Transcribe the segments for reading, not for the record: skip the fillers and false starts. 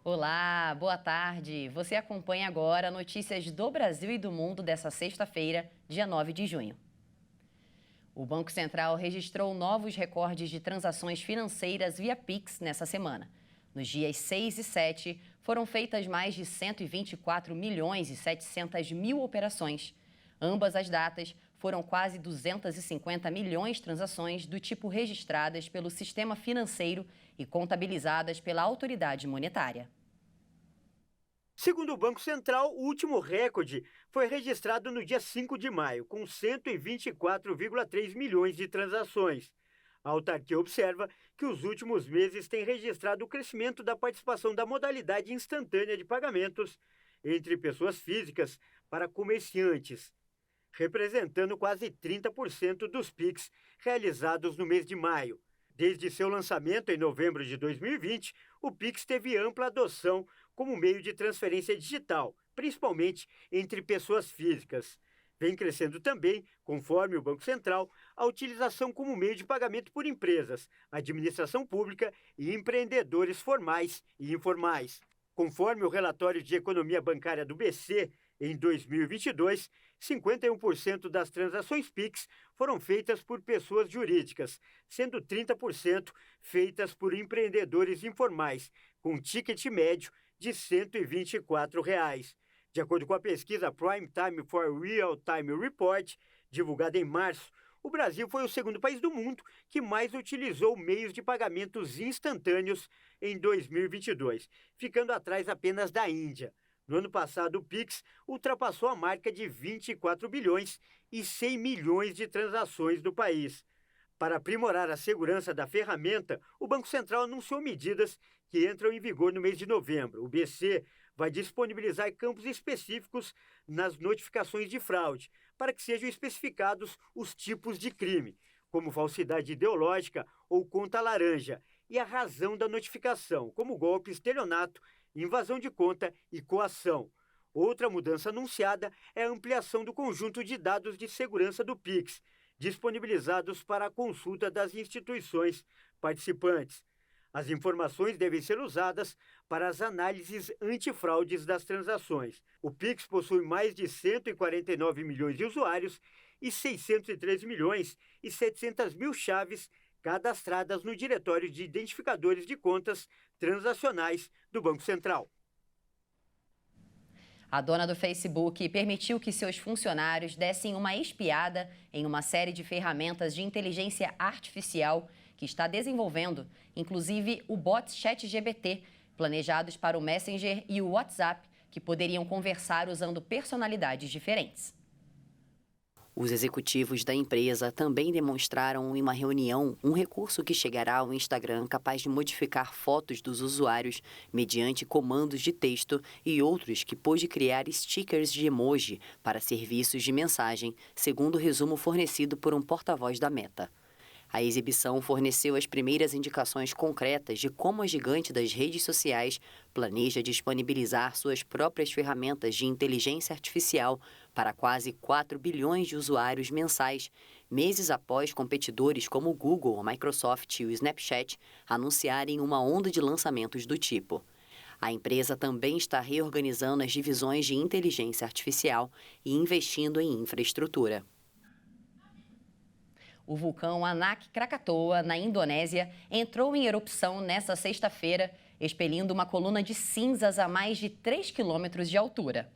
Olá, boa tarde. Você acompanha agora notícias do Brasil e do mundo dessa sexta-feira, dia 9 de junho. O Banco Central registrou novos recordes de transações financeiras via Pix nessa semana. Nos dias 6 e 7, foram feitas mais de 124 milhões e 700 mil operações. Ambas as datas foram quase 250 milhões de transações do tipo registradas pelo sistema financeiro e contabilizadas pela autoridade monetária. Segundo o Banco Central, o último recorde foi registrado no dia 5 de maio, com 124,3 milhões de transações. A autarquia observa que os últimos meses têm registrado o crescimento da participação da modalidade instantânea de pagamentos entre pessoas físicas para comerciantes, representando quase 30% dos PIX realizados no mês de maio. Desde seu lançamento em novembro de 2020, o Pix teve ampla adoção como meio de transferência digital, principalmente entre pessoas físicas. Vem crescendo também, conforme o Banco Central, a utilização como meio de pagamento por empresas, administração pública e empreendedores formais e informais. Conforme o relatório de economia bancária do BC, em 2022, 51% das transações Pix foram feitas por pessoas jurídicas, sendo 30% feitas por empreendedores informais, com ticket médio de R$ 124. De acordo com a pesquisa Prime Time for Real Time Report, divulgada em março, o Brasil foi o segundo país do mundo que mais utilizou meios de pagamentos instantâneos em 2022, ficando atrás apenas da Índia. No ano passado, o Pix ultrapassou a marca de 24 bilhões e 100 milhões de transações do país. Para aprimorar a segurança da ferramenta, o Banco Central anunciou medidas que entram em vigor no mês de novembro. O BC vai disponibilizar campos específicos nas notificações de fraude, para que sejam especificados os tipos de crime, como falsidade ideológica ou conta laranja, e a razão da notificação, como golpe, estelionato, invasão de conta e coação. Outra mudança anunciada é a ampliação do conjunto de dados de segurança do Pix, disponibilizados para a consulta das instituições participantes. As informações devem ser usadas para as análises antifraudes das transações. O Pix possui mais de 149 milhões de usuários e 613 milhões e 700 mil chaves cadastradas no Diretório de Identificadores de Contas Transacionais do Banco Central. A dona do Facebook permitiu que seus funcionários dessem uma espiada em uma série de ferramentas de inteligência artificial que está desenvolvendo, inclusive o bot ChatGPT, planejados para o Messenger e o WhatsApp, que poderiam conversar usando personalidades diferentes. Os executivos da empresa também demonstraram em uma reunião um recurso que chegará ao Instagram capaz de modificar fotos dos usuários mediante comandos de texto e outros que pôde criar stickers de emoji para serviços de mensagem, segundo o resumo fornecido por um porta-voz da Meta. A exibição forneceu as primeiras indicações concretas de como a gigante das redes sociais planeja disponibilizar suas próprias ferramentas de inteligência artificial para quase 4 bilhões de usuários mensais, meses após competidores como o Google, a Microsoft e o Snapchat anunciarem uma onda de lançamentos do tipo. A empresa também está reorganizando as divisões de inteligência artificial e investindo em infraestrutura. O vulcão Anak Krakatoa, na Indonésia, entrou em erupção nesta sexta-feira, expelindo uma coluna de cinzas a mais de 3 quilômetros de altura.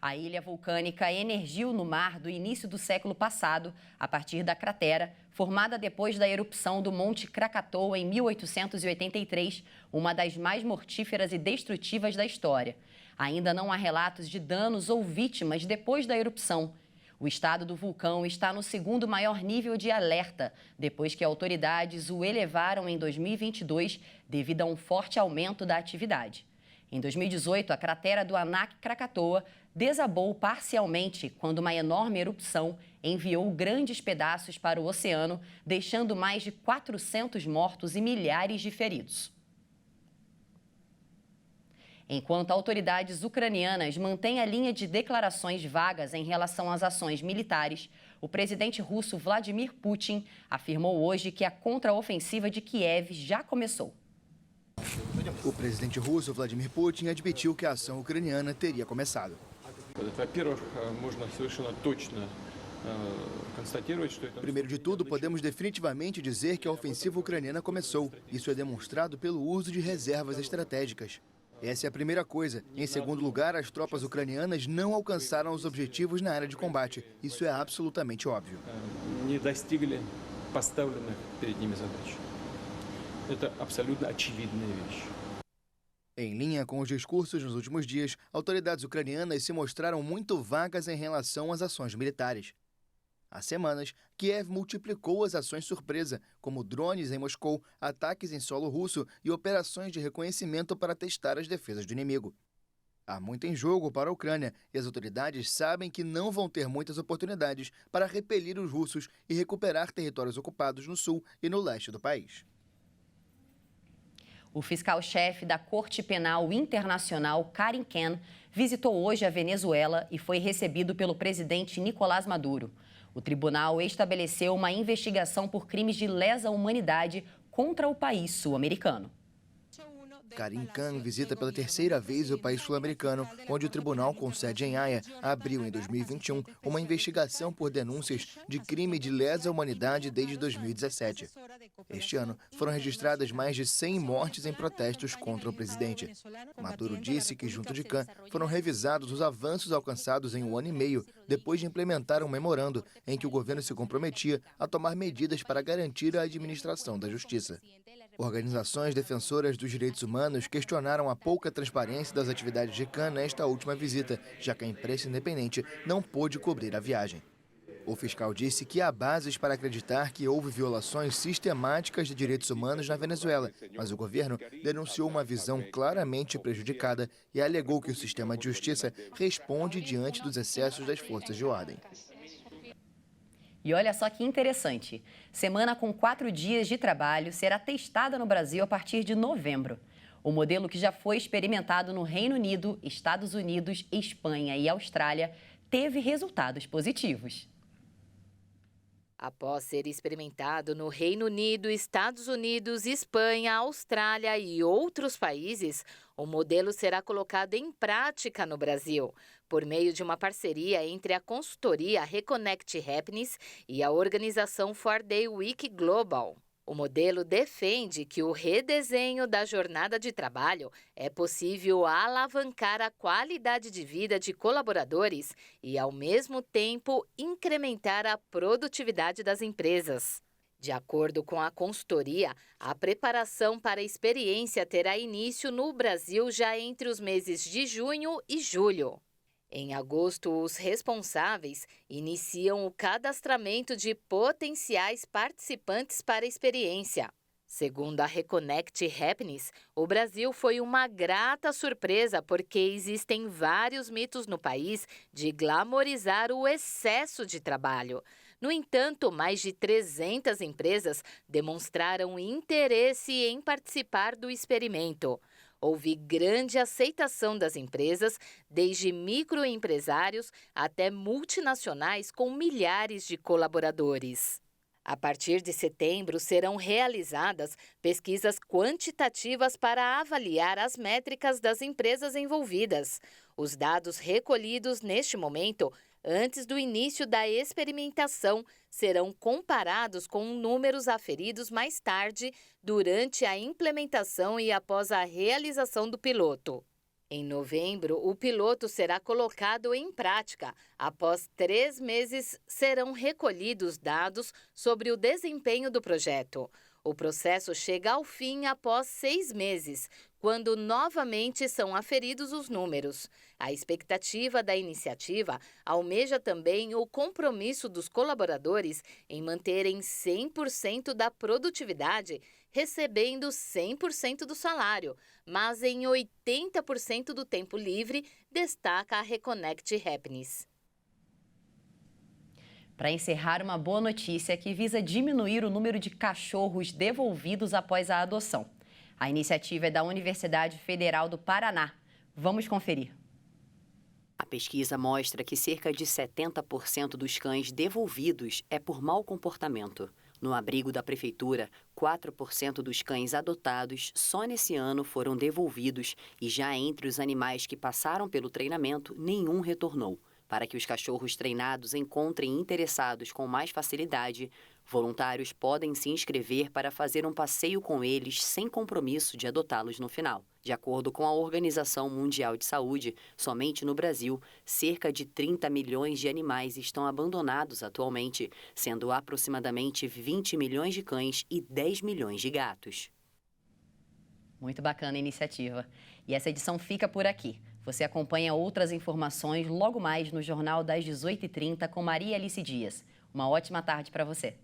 A ilha vulcânica emergiu no mar do início do século passado, a partir da cratera, formada depois da erupção do Monte Krakatoa em 1883, uma das mais mortíferas e destrutivas da história. Ainda não há relatos de danos ou vítimas depois da erupção. O estado do vulcão está no segundo maior nível de alerta, depois que autoridades o elevaram em 2022 devido a um forte aumento da atividade. Em 2018, a cratera do Anak Krakatoa desabou parcialmente quando uma enorme erupção enviou grandes pedaços para o oceano, deixando mais de 400 mortos e milhares de feridos. Enquanto autoridades ucranianas mantêm a linha de declarações vagas em relação às ações militares, o presidente russo Vladimir Putin afirmou hoje que a contraofensiva de Kiev já começou. O presidente russo, Vladimir Putin, admitiu que a ação ucraniana teria começado. Primeiro de tudo, podemos definitivamente dizer que a ofensiva ucraniana começou. Isso é demonstrado pelo uso de reservas estratégicas. Essa é a primeira coisa. Em segundo lugar, as tropas ucranianas não alcançaram os objetivos na área de combate. Isso é absolutamente óbvio. Em linha com os discursos nos últimos dias, autoridades ucranianas se mostraram muito vagas em relação às ações militares. Há semanas, Kiev multiplicou as ações surpresa, como drones em Moscou, ataques em solo russo e operações de reconhecimento para testar as defesas do inimigo. Há muito em jogo para a Ucrânia e as autoridades sabem que não vão ter muitas oportunidades para repelir os russos e recuperar territórios ocupados no sul e no leste do país. O fiscal-chefe da Corte Penal Internacional, Karim Khan, visitou hoje a Venezuela e foi recebido pelo presidente Nicolás Maduro. O tribunal estabeleceu uma investigação por crimes de lesa humanidade contra o país sul-americano. Karim Khan visita pela terceira vez o país sul-americano, onde o tribunal com sede em Haia abriu em 2021 uma investigação por denúncias de crime de lesa humanidade desde 2017. Este ano, foram registradas mais de 100 mortes em protestos contra o presidente. Maduro disse que, junto de Khan, foram revisados os avanços alcançados em 1 ano e meio, depois de implementar um memorando em que o governo se comprometia a tomar medidas para garantir a administração da justiça. Organizações defensoras dos direitos humanos questionaram a pouca transparência das atividades de Khan nesta última visita, já que a imprensa independente não pôde cobrir a viagem. O fiscal disse que há bases para acreditar que houve violações sistemáticas de direitos humanos na Venezuela, mas o governo denunciou uma visão claramente prejudicada e alegou que o sistema de justiça responde diante dos excessos das forças de ordem. E olha só que interessante, semana com 4 dias de trabalho será testada no Brasil a partir de novembro. O modelo que já foi experimentado no Reino Unido, Estados Unidos, Espanha e Austrália teve resultados positivos. Após ser experimentado no Reino Unido, Estados Unidos, Espanha, Austrália e outros países, o modelo será colocado em prática no Brasil, por meio de uma parceria entre a consultoria Reconnect Happiness e a organização 4-Day Week Global. O modelo defende que o redesenho da jornada de trabalho é possível alavancar a qualidade de vida de colaboradores e, ao mesmo tempo, incrementar a produtividade das empresas. De acordo com a consultoria, a preparação para a experiência terá início no Brasil já entre os meses de junho e julho. Em agosto, os responsáveis iniciam o cadastramento de potenciais participantes para a experiência. Segundo a Reconnect Happiness, o Brasil foi uma grata surpresa porque existem vários mitos no país de glamorizar o excesso de trabalho. No entanto, mais de 300 empresas demonstraram interesse em participar do experimento. Houve grande aceitação das empresas, desde microempresários até multinacionais com milhares de colaboradores. A partir de setembro, serão realizadas pesquisas quantitativas para avaliar as métricas das empresas envolvidas. Os dados recolhidos neste momento, antes do início da experimentação, serão comparados com números aferidos mais tarde, durante a implementação e após a realização do piloto. Em novembro, o piloto será colocado em prática. Após 3 meses, serão recolhidos dados sobre o desempenho do projeto. O processo chega ao fim após 6 meses, quando novamente são aferidos os números. A expectativa da iniciativa almeja também o compromisso dos colaboradores em manterem 100% da produtividade, recebendo 100% do salário, mas em 80% do tempo livre, destaca a Reconnect Happiness. Para encerrar, uma boa notícia que visa diminuir o número de cachorros devolvidos após a adoção. A iniciativa é da Universidade Federal do Paraná. Vamos conferir. A pesquisa mostra que cerca de 70% dos cães devolvidos é por mau comportamento. No abrigo da prefeitura, 4% dos cães adotados só nesse ano foram devolvidos e já entre os animais que passaram pelo treinamento, nenhum retornou. Para que os cachorros treinados encontrem interessados com mais facilidade, voluntários podem se inscrever para fazer um passeio com eles sem compromisso de adotá-los no final. De acordo com a Organização Mundial de Saúde, somente no Brasil, cerca de 30 milhões de animais estão abandonados atualmente, sendo aproximadamente 20 milhões de cães e 10 milhões de gatos. Muito bacana a iniciativa. E essa edição fica por aqui. Você acompanha outras informações logo mais no Jornal das 18h30 com Maria Alice Dias. Uma ótima tarde para você.